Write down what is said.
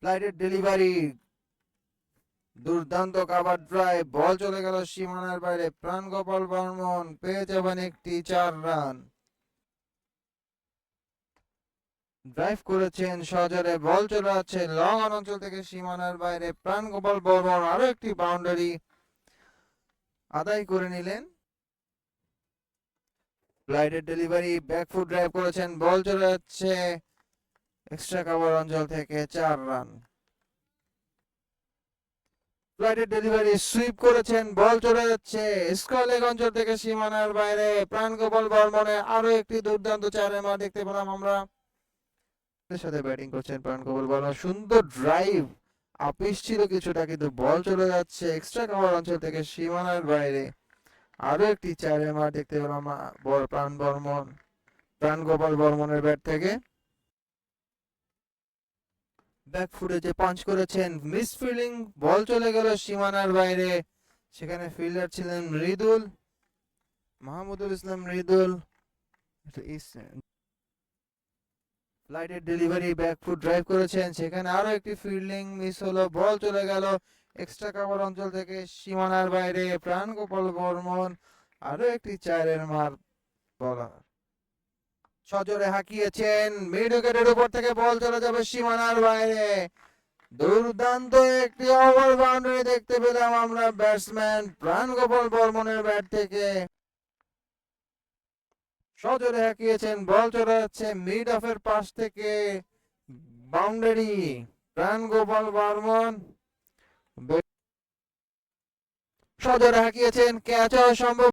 ফ্লাইটের ডেলিভারি, দুর্দান্ত cover drive, বল চলে গেল সীমানার বাইরে। প্রাণগোপাল বর্মন পেয়ে যাবেন একটি 4 রান। ড্রাইভ করেছেন সজোরে, বল চলে যাচ্ছে লং অন অঞ্চল থেকে সীমানার বাইরে। প্রাণগোপাল বর্মন আরো একটি বাউন্ডারি আদায় করে নিলেন। ফ্লাইটের ডেলিভারি, ব্যাকফুট ড্রাইভ করেছেন, বল চলে যাচ্ছে এক্সট্রা কভার অঞ্চল থেকে 4 রান। ফ্লাইটের ডেলিভারি, সুইপ করেছেন, বল চলে যাচ্ছে স্কয়ার লেগ অঞ্চল থেকে সীমানার বাইরে। প্রাণগোপাল বর্মনের আরো একটি দুর্দান্ত 4 মার দেখতে পেলাম আমরা। সাথে ব্যাটিং করছেন প্রাণগোপাল বর্মন, সুন্দর ড্রাইভ, আপিস ছিল কিছুটা, কিন্তু বল চলে যাচ্ছে এক্সট্রা কভার অঞ্চল থেকে সীমানার বাইরে। আরো একটি 4 মার দেখতে পেলাম প্রাণগোপাল বর্মনের ব্যাট থেকে। ব্যাকফুটে যে পাঞ্চ করেছেন, মিস ফিল্ডিং, বল চলে গেল সীমানার বাইরে। সেখানে ফিল্ডার ছিলেন মৃদুল, মাহমুদুল ইসলাম মৃদুল। ফ্লাইটের ডেলিভারি, ব্যাকফুট ড্রাইভ করেছেন, সেখানে আরো একটি ফিল্ডিং মিস হলো, বল চলে গেল এক্সট্রা কভার অঞ্চল থেকে সীমানার বাইরে। প্রাণগোপাল বর্মন আরো একটি 4 মার বলার। সজোরে হাঁকিয়েছেন, মিড উইকেটের উপর থেকে বল চলে যাবে সীমানার বাইরে। দুর্দান্ত একটি ওভার বাউন্ডারি দেখতে পেলাম আমরা ব্যাটসম্যান প্রাণগোপাল বর্মনের ব্যাট থেকে। সজোরে হাঁকিয়েছেন, বল চলে যাচ্ছে মিড অফের পাশ থেকে, বাউন্ডারি। প্রাণগোপাল বর্মন সজোরে হাঁকিয়েছেন, ক্যাচ হওয়া সম্ভব